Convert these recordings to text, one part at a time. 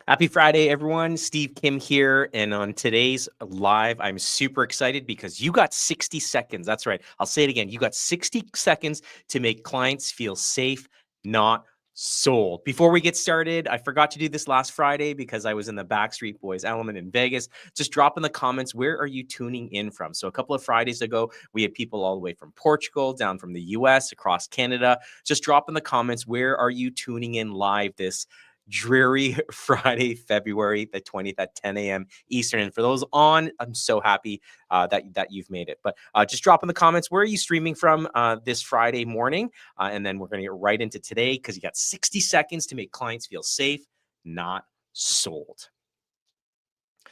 Happy Friday, everyone. Steve Kim here. And on today's live, I'm super excited because you got 60 seconds. That's right. I'll say it again. You got 60 seconds to make clients feel safe, not sold. Before we get started, I forgot to do this last Friday because I was in the Backstreet Boys element in Vegas. Just drop in the comments, where are you tuning in from? So a couple of Fridays ago, we had people all the way from Portugal, down from the US, across Canada. Just drop in the comments, where are you tuning in live this dreary Friday, February the 20th at 10 a.m. Eastern. And for those on, I'm so happy that you've made it. But just drop in the comments, where are you streaming from this Friday morning? And then we're going to get right into today because you got 60 seconds to make clients feel safe, not sold.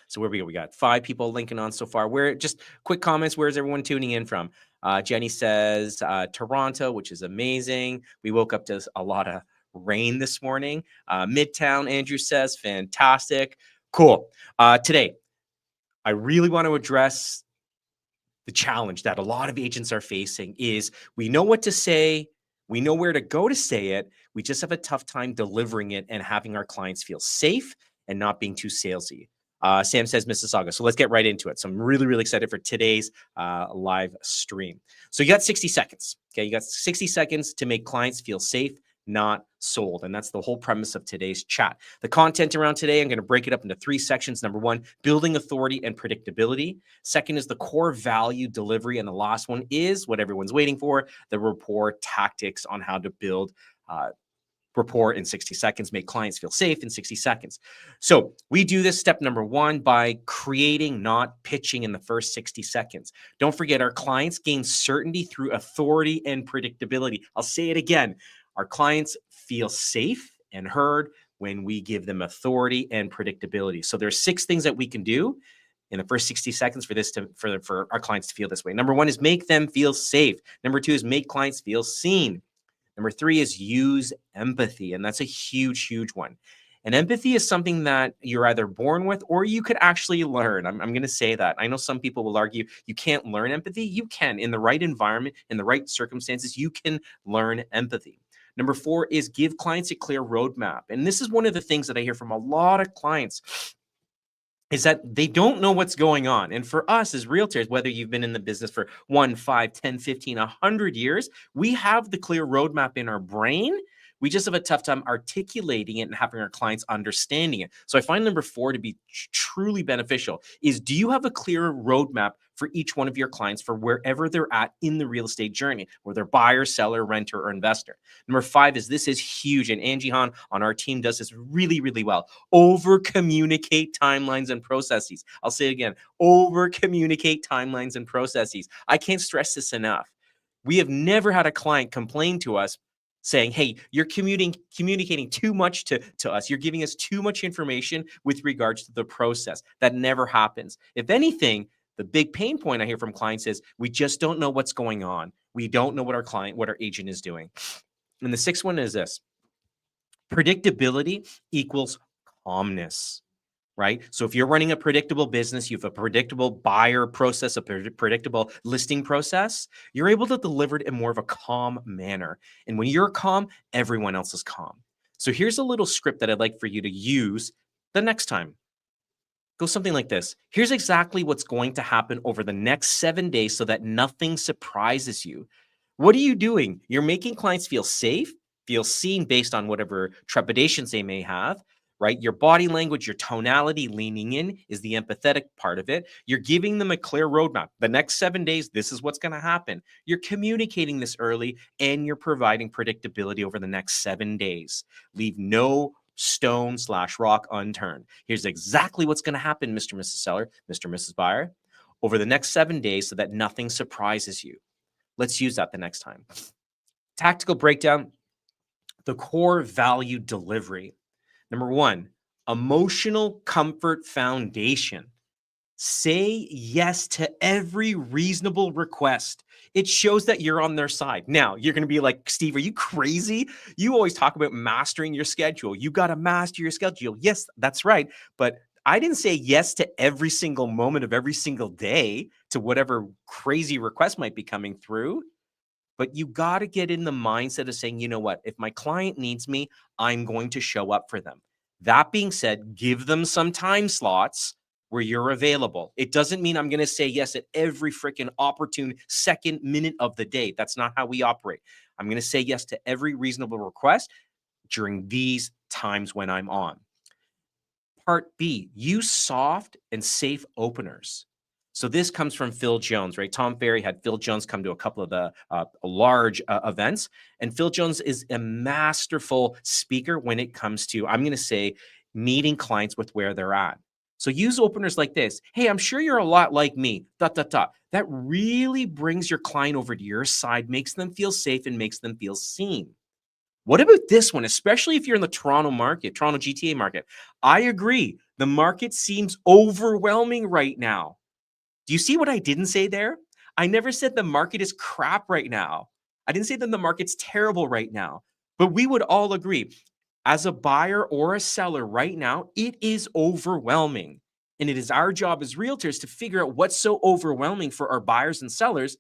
So where we go, we got 5 people linking on so far. Where, just quick comments, where's everyone tuning in from? Jenny says Toronto, which is amazing. We woke up to a lot of rain this morning. Midtown, Andrew says, fantastic. Cool. Today, I really want to address the challenge that a lot of agents are facing is we know what to say, we know where to go to say it, we just have a tough time delivering it and having our clients feel safe and not being too salesy. Sam says Mississauga. So let's get right into it. So I'm really, really excited for today's live stream. So you got 60 seconds. Okay, you got 60 seconds to make clients feel safe, not sold. And that's the whole premise of today's chat. The content around today, I'm going to break it up into 3 sections. Number 1, building authority and predictability. Second is the core value delivery. And the last one is what everyone's waiting for, the rapport tactics on how to build rapport in 60 seconds, make clients feel safe in 60 seconds. So we do this step number 1 by creating, not pitching in the first 60 seconds. Don't forget, our clients gain certainty through authority and predictability. I'll say it again. Our clients feel safe and heard when we give them authority and predictability. So there's 6 things that we can do in the first 60 seconds for this to for our clients to feel this way. Number 1 is make them feel safe. Number 2 is make clients feel seen. Number 3 is use empathy, and that's a huge, huge one. And empathy is something that you're either born with or you could actually learn. I'm going to say that. I know some people will argue you can't learn empathy. You can. In the right environment, in the right circumstances, you can learn empathy. Number 4 is give clients a clear roadmap. And this is one of the things that I hear from a lot of clients is that they don't know what's going on. And for us as realtors, whether you've been in the business for 1, 5, 10, 15, 100 years, we have the clear roadmap in our brain. We just have a tough time articulating it and having our clients understanding it. So I find number 4 to be truly beneficial is, do you have a clear roadmap for each one of your clients for wherever they're at in the real estate journey, whether they're buyer, seller, renter, or investor? Number 5 is, this is huge. And Angie Han on our team does this really, really well. Over communicate timelines and processes. I'll say it again, over communicate timelines and processes. I can't stress this enough. We have never had a client complain to us saying, hey, you're communicating too much to us. You're giving us too much information with regards to the process. That never happens. If anything, the big pain point I hear from clients is we just don't know what's going on. We don't know what our agent is doing. And the 6th one is this: predictability equals calmness. Right? So if you're running a predictable business, you have a predictable buyer process, a predictable listing process, you're able to deliver it in more of a calm manner. And when you're calm, everyone else is calm. So here's a little script that I'd like for you to use the next time. Go something like this. Here's exactly what's going to happen over the next 7 days so that nothing surprises you. What are you doing? You're making clients feel safe, feel seen based on whatever trepidations they may have, right? Your body language, your tonality, leaning in is the empathetic part of it. You're giving them a clear roadmap. The next 7 days, this is what's going to happen. You're communicating this early, and you're providing predictability over the next 7 days. Leave no stone/rock unturned. Here's exactly what's going to happen, Mr. Mrs. Seller, Mr. Mrs. Buyer, over the next 7 days so that nothing surprises you. Let's use that the next time. Tactical breakdown, the core value delivery. Number 1, emotional comfort foundation. Say yes to every reasonable request. It shows that you're on their side. Now, you're going to be like, Steve, are you crazy? You always talk about mastering your schedule. You got to master your schedule. Yes, that's right. But I didn't say yes to every single moment of every single day to whatever crazy request might be coming through. But you got to get in the mindset of saying, you know what, if my client needs me, I'm going to show up for them. That being said, give them some time slots where you're available. It doesn't mean I'm going to say yes at every freaking opportune second minute of the day. That's not how we operate. I'm going to say yes to every reasonable request during these times when I'm on. Part B, use soft and safe openers. So this comes from Phil Jones, right? Tom Ferry had Phil Jones come to a couple of the large events. And Phil Jones is a masterful speaker when it comes to, I'm going to say, meeting clients with where they're at. So use openers like this. Hey, I'm sure you're a lot like me. Dot, dot, dot. That really brings your client over to your side, makes them feel safe, and makes them feel seen. What about this one, especially if you're in the Toronto market, Toronto GTA market? I agree. The market seems overwhelming right now. Do you see what I didn't say there? I never said the market is crap right now. I didn't say that the market's terrible right now. But we would all agree, as a buyer or a seller right now, it is overwhelming. And it is our job as realtors to figure out what's so overwhelming for our buyers and sellers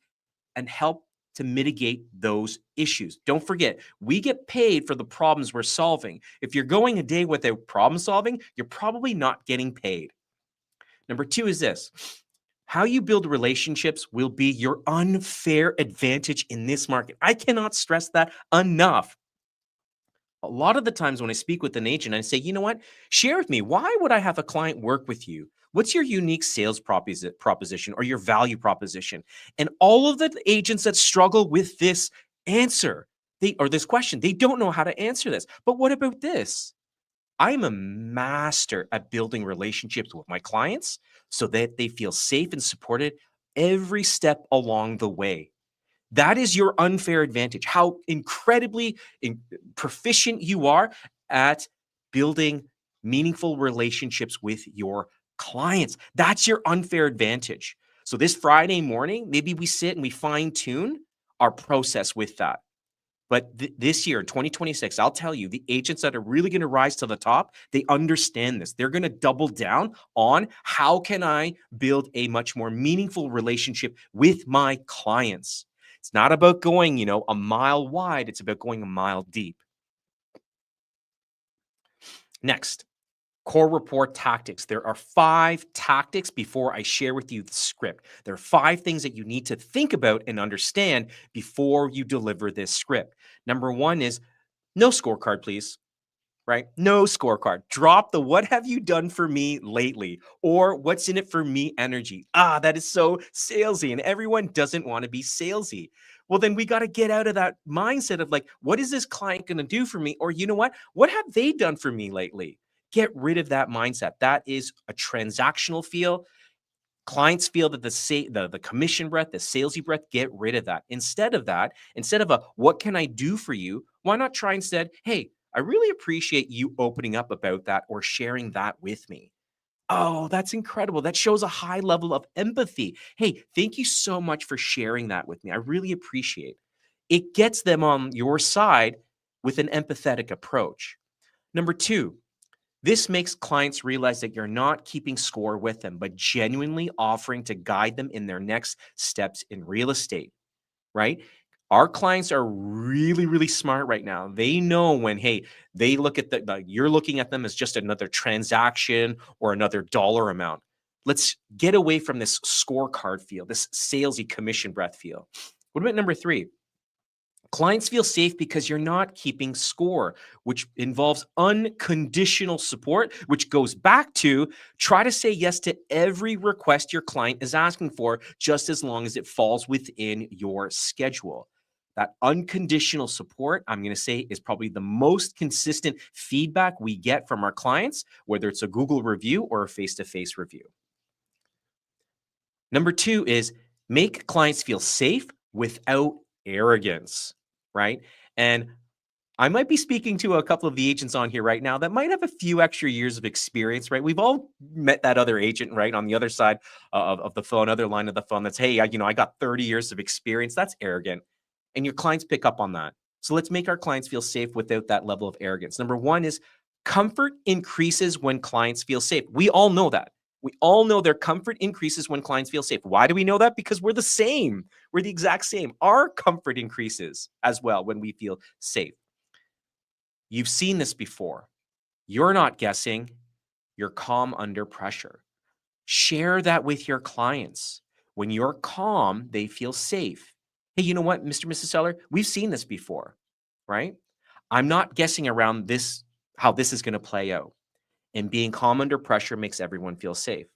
and help to mitigate those issues. Don't forget, we get paid for the problems we're solving. If you're going a day without problem solving, you're probably not getting paid. Number two is this. How you build relationships will be your unfair advantage in this market. I cannot stress that enough. A lot of the times when I speak with an agent, I say, you know what? Share with me. Why would I have a client work with you? What's your unique sales proposition or your value proposition? And all of the agents that struggle with this answer, or this question, they don't know how to answer this. But what about this? I'm a master at building relationships with my clients so that they feel safe and supported every step along the way. That is your unfair advantage, how incredibly proficient you are at building meaningful relationships with your clients. That's your unfair advantage. So this Friday morning, maybe we sit and we fine tune our process with that. But this year, 2026, I'll tell you, the agents that are really going to rise to the top, they understand this. They're going to double down on how can I build a much more meaningful relationship with my clients. It's not about going, a mile wide. It's about going a mile deep. Next, core report tactics. There are 5 tactics before I share with you the script. There are 5 things that you need to think about and understand before you deliver this script. Number 1 is no scorecard, please. Right? No scorecard. Drop the what have you done for me lately or what's in it for me energy. That is so salesy and everyone doesn't want to be salesy. Well, then we got to get out of that mindset of like, what is this client going to do for me? Or you know what have they done for me lately? Get rid of that mindset. That is a transactional feel. Clients feel that the commission breath, the salesy breath, get rid of that. Instead of that, instead of a what can I do for you? Why not try instead, hey, I really appreciate you opening up about that or sharing that with me. Oh, that's incredible. That shows a high level of empathy. Hey, thank you so much for sharing that with me. I really appreciate it. It gets them on your side with an empathetic approach. Number 2, this makes clients realize that you're not keeping score with them, but genuinely offering to guide them in their next steps in real estate, right? Our clients are really, really smart right now. They know when, hey, they look at you're looking at them as just another transaction or another dollar amount. Let's get away from this scorecard feel, this salesy commission breath feel. What about number 3? Clients feel safe because you're not keeping score, which involves unconditional support, which goes back to try to say yes to every request your client is asking for, just as long as it falls within your schedule. That unconditional support, I'm going to say, is probably the most consistent feedback we get from our clients, whether it's a Google review or a face-to-face review. Number 2 is make clients feel safe without arrogance, right? And I might be speaking to a couple of the agents on here right now that might have a few extra years of experience, right? We've all met that other agent, right, on the other side of the phone, other line of the phone that's, hey, I got 30 years of experience. That's arrogant. And your clients pick up on that. So let's make our clients feel safe without that level of arrogance. Number 1 is comfort increases when clients feel safe. We all know that. We all know their comfort increases when clients feel safe. Why do we know that? Because we're the same. We're the exact same. Our comfort increases as well when we feel safe. You've seen this before. You're not guessing, you're calm under pressure. Share that with your clients. When you're calm, they feel safe. Hey, you know what, Mr. Mrs. Seller? We've seen this before, right? I'm not guessing around this, how this is going to play out. And being calm under pressure makes everyone feel safe.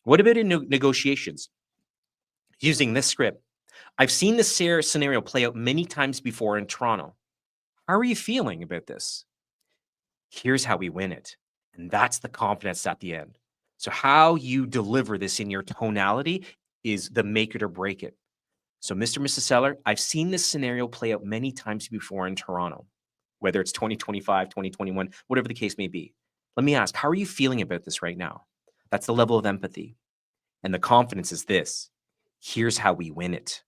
What about in negotiations? Using this script, I've seen this scenario play out many times before in Toronto. How are you feeling about this? Here's how we win it. And that's the confidence at the end. So, how you deliver this in your tonality is the make it or break it. So, Mr. Mrs. Seller, I've seen this scenario play out many times before in Toronto, whether it's 2025, 2021, whatever the case may be. Let me ask, how are you feeling about this right now? That's the level of empathy. And the confidence is this: here's how we win it.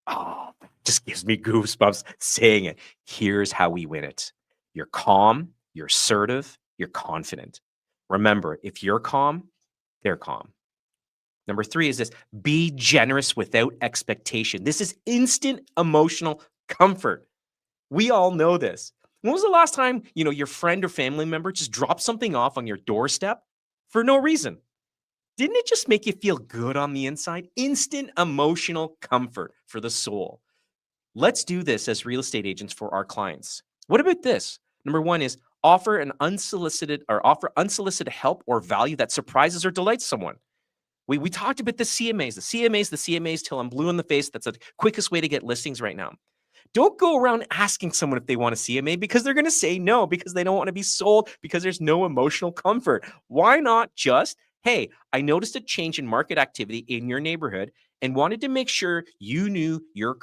Oh, that just gives me goosebumps saying it. Here's how we win it. You're calm, you're assertive, you're confident. Remember, if you're calm, they're calm. Number 3 is this: be generous without expectation. This is instant emotional comfort. We all know this. When was the last time, your friend or family member just dropped something off on your doorstep for no reason? Didn't it just make you feel good on the inside? Instant emotional comfort for the soul. Let's do this as real estate agents for our clients. What about this? Number 1 is offer unsolicited help or value that surprises or delights someone. We talked about the CMAs till I'm blue in the face. That's the quickest way to get listings right now. Don't go around asking someone if they want a CMA because they're going to say no because they don't want to be sold because there's no emotional comfort. Why not just, hey, I noticed a change in market activity in your neighborhood and wanted to make sure you knew your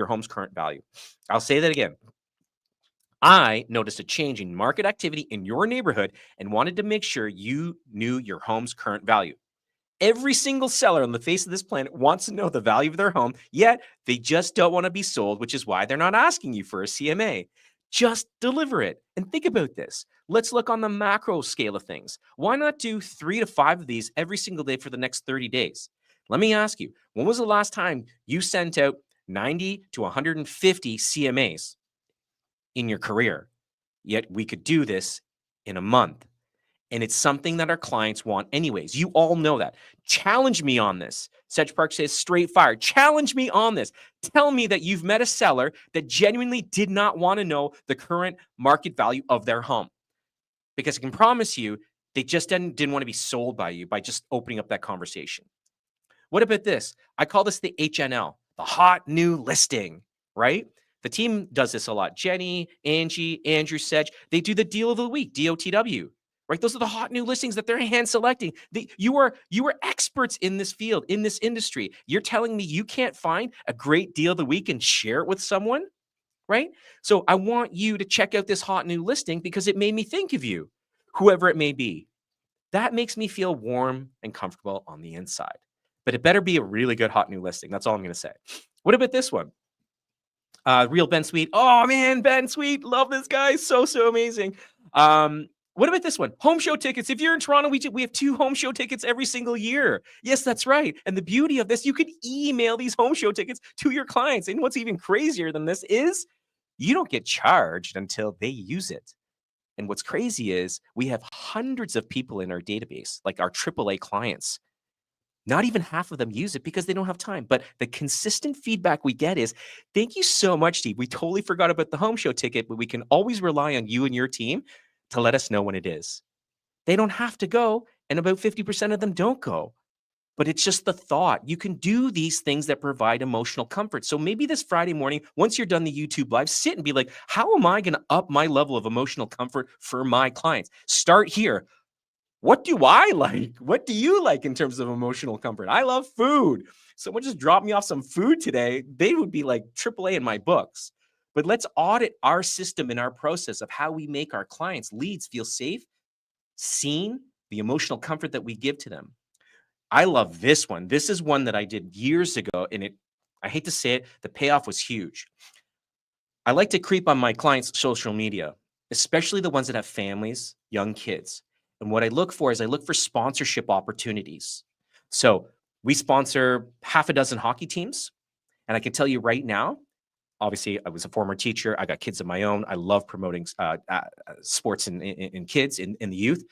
home's current value. I'll say that again. I noticed a change in market activity in your neighborhood and wanted to make sure you knew your home's current value. Every single seller on the face of this planet wants to know the value of their home, yet they just don't want to be sold, which is why they're not asking you for a CMA. Just deliver it. And think about this. Let's look on the macro scale of things. Why not do 3 to 5 of these every single day for the next 30 days? Let me ask you, when was the last time you sent out 90 to 150 CMAs in your career? Yet we could do this in a month. And it's something that our clients want anyways. You all know that. Challenge me on this. Sedge Park says straight fire. Challenge me on this. Tell me that you've met a seller that genuinely did not want to know the current market value of their home. Because I can promise you, they just didn't want to be sold by you by just opening up that conversation. What about this? I call this the HNL, the hot new listing, right? The team does this a lot. Jenny, Angie, Andrew, Sedge, they do the deal of the week, DOTW. Right? Those are the hot new listings that they're hand selecting. You are experts in this field, in this industry. You're telling me you can't find a great deal of the week and share it with someone, right? So I want you to check out this hot new listing because it made me think of you, whoever it may be. That makes me feel warm and comfortable on the inside. But it better be a really good hot new listing. That's all I'm going to say. What about this one? Real Ben Sweet. Oh man, Ben Sweet, love this guy, so amazing. What about this one? Home show tickets. If you're in Toronto, we have 2 home show tickets every single year. Yes, that's right. And the beauty of this, you could email these home show tickets to your clients. And what's even crazier than this is you don't get charged until they use it. And what's crazy is we have hundreds of people in our database, like our AAA clients. Not even half of them use it because they don't have time. But the consistent feedback we get is, thank you so much, Steve. We totally forgot about the home show ticket, but we can always rely on you and your team to let us know when it is. They don't have to go, and about 50% of them don't go. But it's just the thought. You can do these things that provide emotional comfort. So maybe this Friday morning, once you're done the YouTube live, sit and be like, how am I going to up my level of emotional comfort for my clients? Start here. What do I like? What do you like in terms of emotional comfort? I love food. Someone just dropped me off some food today. They would be like AAA in my books. But let's audit our system and our process of how we make our clients, leads, feel safe, seen, the emotional comfort that we give to them. I love this one. This is one that I did years ago, and I hate to say it, the payoff was huge. I like to creep on my clients' social media, especially the ones that have families, young kids. And what I look for is I look for sponsorship opportunities. So we sponsor half a dozen hockey teams. And I can tell you right now, Obviously, I was a former teacher. I got kids of my own. I love promoting sports in kids, in the youth.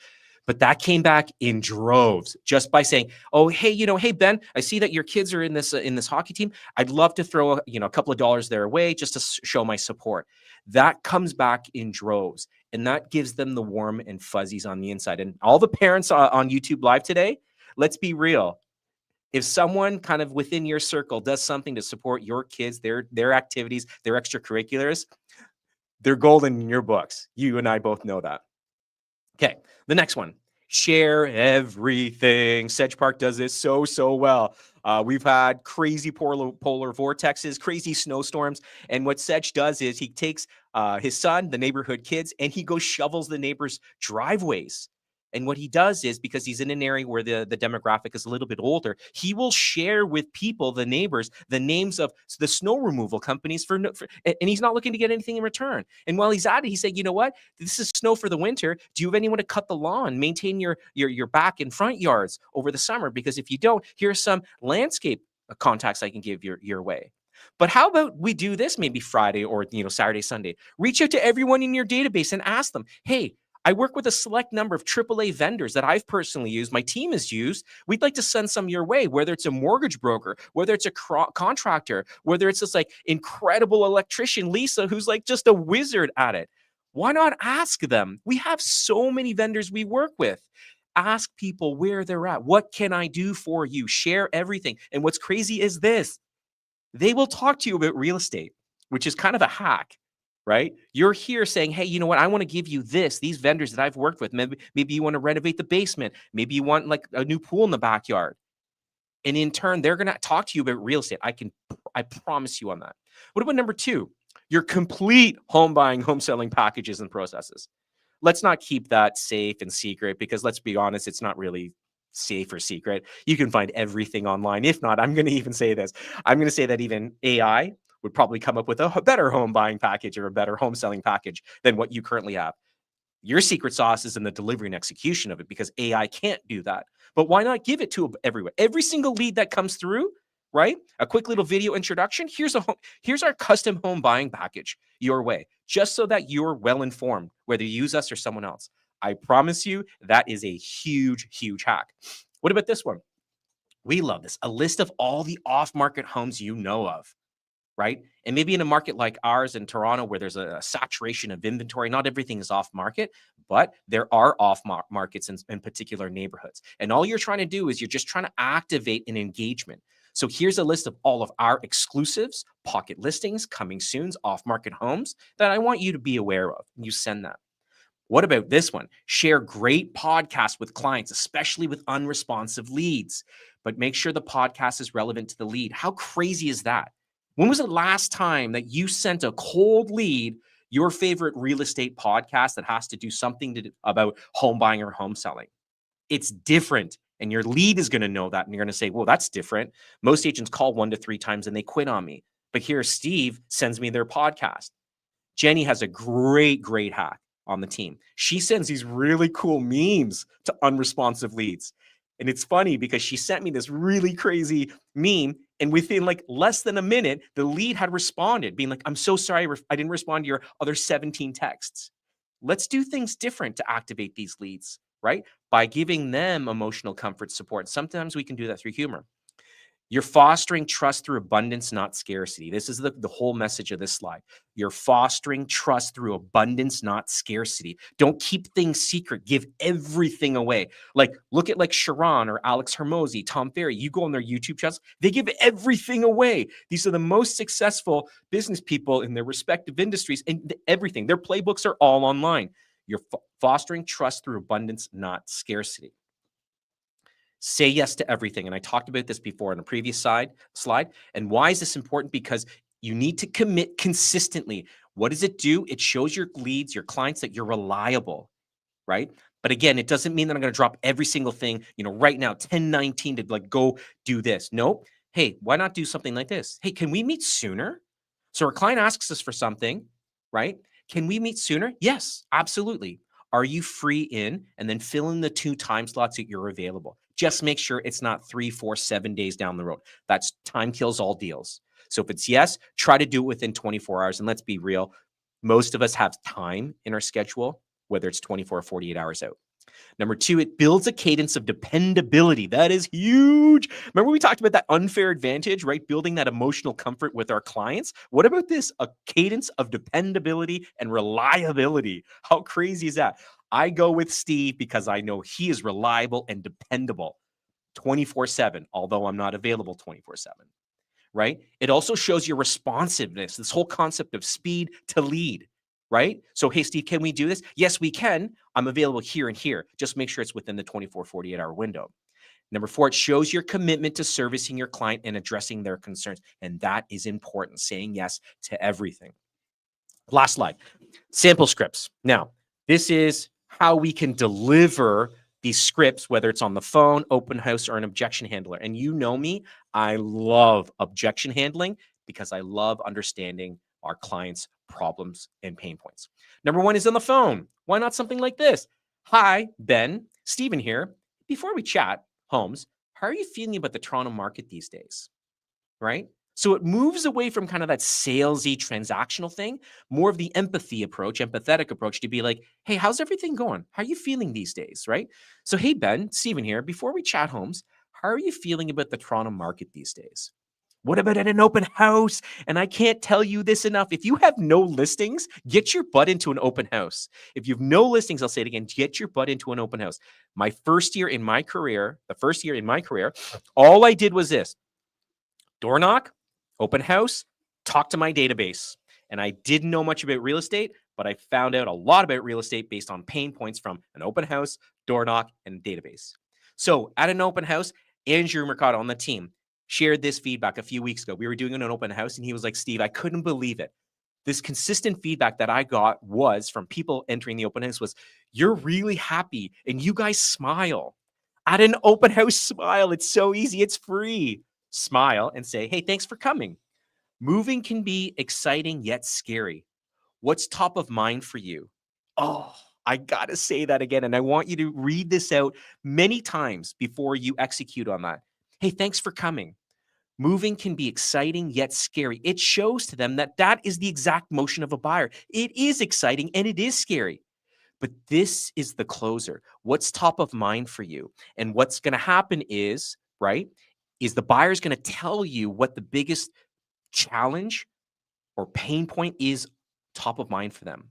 But that came back in droves just by saying, "Oh, hey, hey Ben, I see that your kids are in this hockey team. I'd love to throw a couple of dollars their way just to show my support." That comes back in droves, and that gives them the warm and fuzzies on the inside. And all the parents on YouTube Live today, let's be real. If someone kind of within your circle does something to support your kids, their activities, their extracurriculars, they're golden in your books. You and I both know that. Okay, the next one. Share everything. Sedge Park does this so well. We've had crazy polar vortexes, crazy snowstorms, and what Sedge does is he takes his son, the neighborhood kids, and he goes shovels the neighbors' driveways. And what he does is, because he's in an area where the demographic is a little bit older, he will share with people, the neighbors, the names of the snow removal companies and he's not looking to get anything in return. And while he's at it, he's saying, you know what? This is snow for the winter. Do you have anyone to cut the lawn, maintain your back and front yards over the summer? Because if you don't, here's some landscape contacts I can give your way. But how about we do this maybe Friday or Saturday, Sunday? Reach out to everyone in your database and ask them, hey, I work with a select number of AAA vendors that I've personally used, my team has used. We'd like to send some your way, whether it's a mortgage broker, whether it's a contractor, whether it's this like incredible electrician, Lisa, who's like just a wizard at it. Why not ask them? We have so many vendors we work with. Ask people where they're at. What can I do for you? Share everything. And what's crazy is this. They will talk to you about real estate, which is kind of a hack. Right? You're here saying, hey, you know what? I want to give you these vendors that I've worked with. Maybe you want to renovate the basement. Maybe you want like a new pool in the backyard. And in turn, they're going to talk to you about real estate. I promise you on that. What about number 2? Your complete home buying, home selling packages and processes. Let's not keep that safe and secret because let's be honest, it's not really safe or secret. You can find everything online. If not, I'm going to even say this. I'm going to say that even AI would probably come up with a better home buying package or a better home selling package than what you currently have. Your secret sauce is in the delivery and execution of it because AI can't do that. But why not give it to everyone? Every single lead that comes through, right? A quick little video introduction. Here's our custom home buying package your way, just so that you're well informed, whether you use us or someone else. I promise you that is a huge, huge hack. What about this one? We love this. A list of all the off-market homes you know of. Right? And maybe in a market like ours in Toronto, where there's a saturation of inventory, not everything is off market, but there are off markets in particular neighborhoods. And all you're trying to do is you're just trying to activate an engagement. So here's a list of all of our exclusives, pocket listings, coming soons, off market homes that I want you to be aware of. You send that. What about this one? Share great podcasts with clients, especially with unresponsive leads, but make sure the podcast is relevant to the lead. How crazy is that? When was the last time that you sent a cold lead your favorite real estate podcast that has to do something about home buying or home selling? It's different. And your lead is going to know that. And you're going to say, well, that's different. Most agents call 1 to 3 times and they quit on me. But here, Steve sends me their podcast. Jenny has a great hack on the team. She sends these really cool memes to unresponsive leads. And it's funny because she sent me this really crazy meme. And within like less than a minute, the lead had responded, being like, I'm so sorry, I didn't respond to your other 17 texts. Let's do things different to activate these leads, right? By giving them emotional comfort support. Sometimes we can do that through humor. You're fostering trust through abundance, not scarcity. This is the whole message of this slide. You're fostering trust through abundance, not scarcity. Don't keep things secret. Give everything away. Like, look at like Sharon or Alex Hermosi, Tom Ferry. You go on their YouTube channels, they give everything away. These are the most successful business people in their respective industries and everything. Their playbooks are all online. You're fostering trust through abundance, not scarcity. Say yes to everything. And I talked about this before on a previous slide. And why is this important? Because you need to commit consistently. What does it do? It shows your leads, your clients that you're reliable, right? But again, it doesn't mean that I'm going to drop every single thing, right now, 1019 to like go do this. No. Hey, why not do something like this? Hey, can we meet sooner? So our client asks us for something, right? Can we meet sooner? Yes, absolutely. Are you free in? And then fill in the 2 time slots that you're available. Just make sure it's not 3, 4, 7 days down the road. That's time kills all deals. So if it's yes, try to do it within 24 hours. And let's be real, most of us have time in our schedule, whether it's 24 or 48 hours out. Number two, it builds a cadence of dependability. That is huge. Remember we talked about that unfair advantage, right? Building that emotional comfort with our clients. What about this? A cadence of dependability and reliability. How crazy is that? I go with Steve because I know he is reliable and dependable 24/7, although I'm not available 24/7, right? It also shows your responsiveness, this whole concept of speed to lead, right? So, hey, Steve, can we do this? Yes, we can. I'm available here and here. Just make sure it's within the 24, 48-hour window. Number four, it shows your commitment to servicing your client and addressing their concerns. And that is important, saying yes to everything. Last slide, sample scripts. Now, this is how we can deliver these scripts, whether it's on the phone, open house, or an objection handler. And you know me, I love objection handling because I love understanding our clients' problems and pain points. Number one is on the phone. Why not something like this? Hi, Ben, Stephen here. Before we chat, Holmes, how are you feeling about the Toronto market these days? Right? So it moves away from kind of that salesy transactional thing, more of the empathy approach, empathetic approach to be like, hey, how's everything going? How are you feeling these days? Right? So, hey, Ben, Stephen here. Before we chat, Holmes, how are you feeling about the Toronto market these days? What about at an open house? And I can't tell you this enough. If you have no listings, get your butt into an open house. If you have no listings, I'll say it again, get your butt into an open house. My first year in my career, all I did was this: door knock, open house, talk to my database. And I didn't know much about real estate, but I found out a lot about real estate based on pain points from an open house, door knock, and database. So at an open house, Andrew Mercado on the team shared this feedback a few weeks ago. We were doing an open house and he was like, Steve, I couldn't believe it. This consistent feedback that I got was from people entering the open house was, you're really happy and you guys smile. At an open house, smile. It's so easy. It's free. Smile and say, hey, thanks for coming. Moving can be exciting yet scary. What's top of mind for you? Oh, I got to say that again. And I want you to read this out many times before you execute on that. Hey, thanks for coming. Moving can be exciting yet scary. It shows to them that that is the exact motion of a buyer. It is exciting and it is scary. But this is the closer. What's top of mind for you? And what's going to happen is, right, is the buyer's going to tell you what the biggest challenge or pain point is top of mind for them.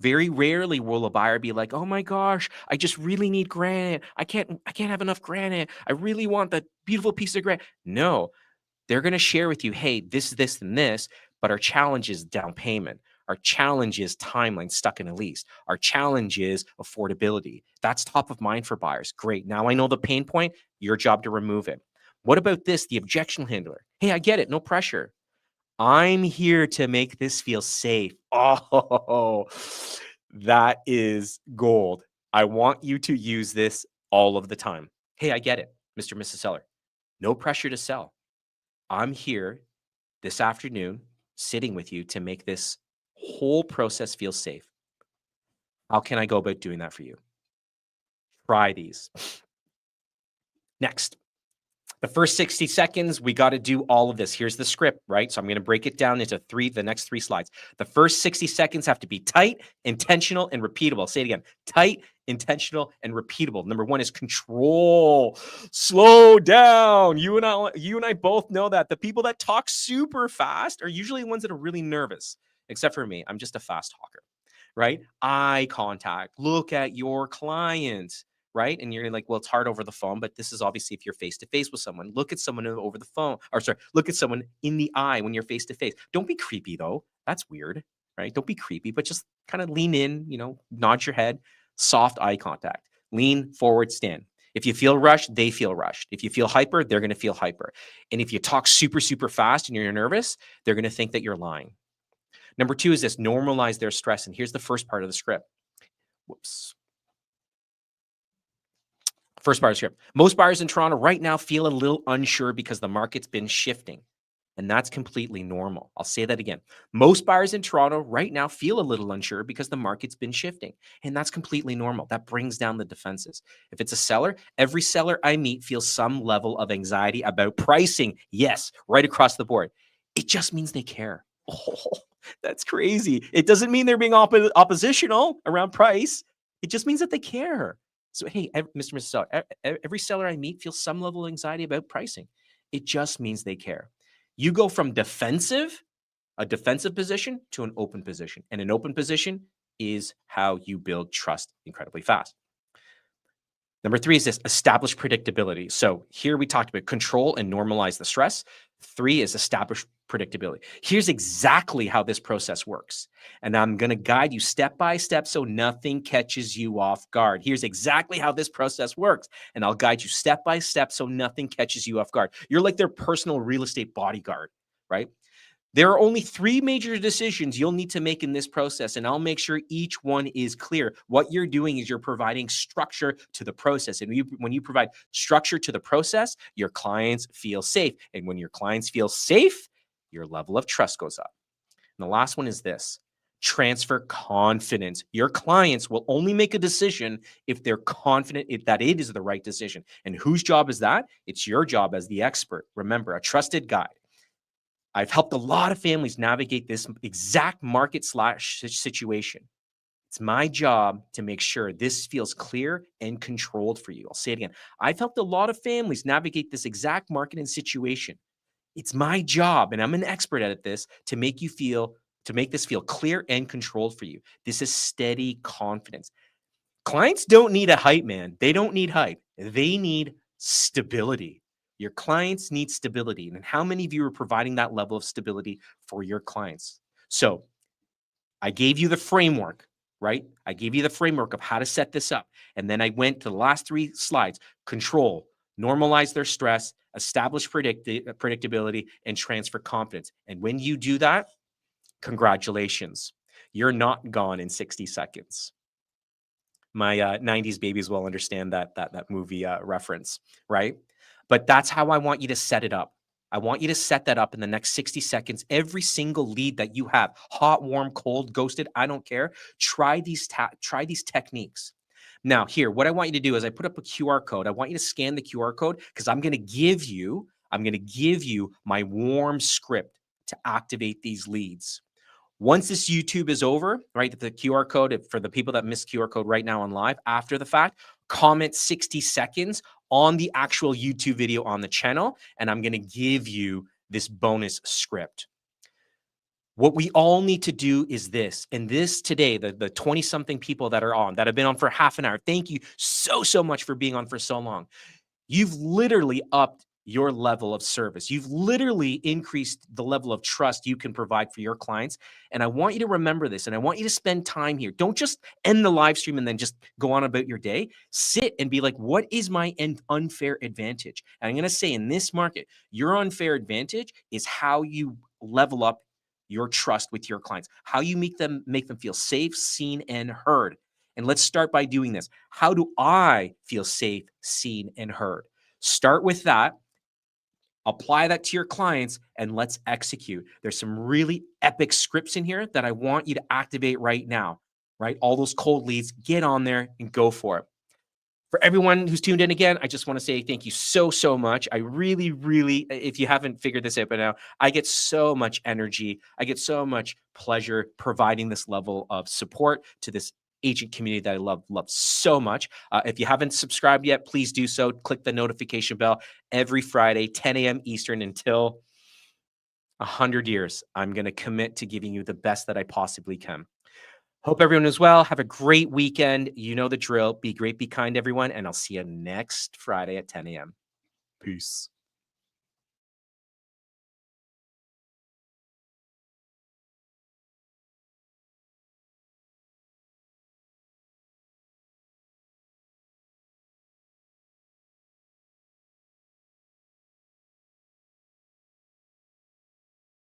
Very rarely will a buyer be like, "Oh my gosh, I just really need granite. I can't have enough granite. I really want that beautiful piece of granite." No, they're going to share with you, "Hey, this, and this, but our challenge is down payment. Our challenge is timeline stuck in a lease. Our challenge is affordability." That's top of mind for buyers. Great. Now I know the pain point, your job to remove it. What about this, the objection handler? Hey, I get it. No pressure. I'm here to make this feel safe. Oh, that is gold. I want you to use this all of the time. Hey, I get it, Mr. and Mrs. Seller. No pressure to sell. I'm here this afternoon sitting with you to make this whole process feel safe. How can I go about doing that for you? Try these. Next. The first 60 seconds, we got to do all of this. Here's the script, right? So I'm going to break it down into the next three slides. The first 60 seconds have to be tight, intentional, and repeatable. I'll say it again. Tight, intentional, and repeatable. Number one is control. Slow down. You and I both know that the people that talk super fast are usually the ones that are really nervous, except for me. I'm just a fast talker, right? Eye contact. Look at your client. Right? And you're like, well, it's hard over the phone, but this is obviously if you're face to face with someone. Look at someone over the phone, or sorry, look at someone in the eye when you're face to face. Don't be creepy though. That's weird, right? Don't be creepy, but just kind of lean in, nod your head, soft eye contact, lean forward, stand. If you feel rushed, they feel rushed. If you feel hyper, they're going to feel hyper. And if you talk super, super fast and you're nervous, they're going to think that you're lying. Number two is this: normalize their stress. And here's the first part of the script. Whoops. First part of the script. Most buyers in Toronto right now feel a little unsure because the market's been shifting. And that's completely normal. I'll say that again. Most buyers in Toronto right now feel a little unsure because the market's been shifting. And that's completely normal. That brings down the defenses. If it's a seller, every seller I meet feels some level of anxiety about pricing. Yes, right across the board. It just means they care. Oh, that's crazy. It doesn't mean they're being oppositional around price. It just means that they care. So, hey, Mr. and Mrs. Seller, every seller I meet feels some level of anxiety about pricing. It just means they care. You go from a defensive position to an open position. And an open position is how you build trust incredibly fast. Number 3 is this: establish predictability. So here we talked about control and normalize the stress. 3 is establish predictability. Here's exactly how this process works. And I'm going to guide you step by step so nothing catches you off guard. Here's exactly how this process works. And I'll guide you step by step so nothing catches you off guard. You're like their personal real estate bodyguard, right? There are only 3 major decisions you'll need to make in this process, and I'll make sure each one is clear. What you're doing is you're providing structure to the process. And when you provide structure to the process, your clients feel safe. And when your clients feel safe, your level of trust goes up. And the last one is this: transfer confidence. Your clients will only make a decision if they're confident that it is the right decision. And whose job is that? It's your job as the expert. Remember, a trusted guide. I've helped a lot of families navigate this exact market situation. It's my job to make sure this feels clear and controlled for you. I'll say it again. I've helped a lot of families navigate this exact market and situation. It's my job, and I'm an expert at this, to make this feel clear and controlled for you. This is steady confidence. Clients don't need a hype man. They don't need hype. They need stability. Your clients need stability. And how many of you are providing that level of stability for your clients? So I gave you the framework, right? I gave you the framework of how to set this up. And then I went to the last 3 slides: control, normalize their stress, establish predictability, and transfer confidence. And when you do that, congratulations, you're not gone in 60 seconds. My 90s babies will understand that movie reference, right? But that's how I want you to set it up. I want you to set that up in the next 60 seconds. Every single lead that you have, hot, warm, cold, ghosted, I don't care. Try these techniques. Now, here, what I want you to do is I put up a QR code. I want you to scan the QR code because I'm going to give you my warm script to activate these leads. Once this YouTube is over, right, the QR code, for the people that miss QR code right now on live, after the fact, comment 60 seconds on the actual YouTube video on the channel, and I'm going to give you this bonus script. What we all need to do is this, and this today, the 20-something people that have been on for half an hour, thank you so much for being on for so long. You've literally upped your level of service. You've literally increased the level of trust you can provide for your clients. And I want you to remember this, and I want you to spend time here. Don't just end the live stream and then just go on about your day. Sit and be like, what is my unfair advantage? And I'm going to say, in this market, your unfair advantage is how you level up your trust with your clients, how you make them feel safe, seen, and heard. And let's start by doing this. How do I feel safe, seen, and heard? Start with that. Apply that to your clients, and let's execute. There's some really epic scripts in here that I want you to activate right now, right? All those cold leads, get on there and go for it. For everyone who's tuned in again, I just want to say thank you so much. I really, if you haven't figured this out by now, I get so much energy. I get so much pleasure providing this level of support to this agent community that I love so much. If you haven't subscribed yet, please do so. Click the notification bell. Every Friday, 10 a.m. Eastern, until 100 years, I'm going to commit to giving you the best that I possibly can. Hope everyone is well. Have a great weekend. You know the drill. Be great, be kind, everyone. And I'll see you next Friday at 10 a.m. Peace.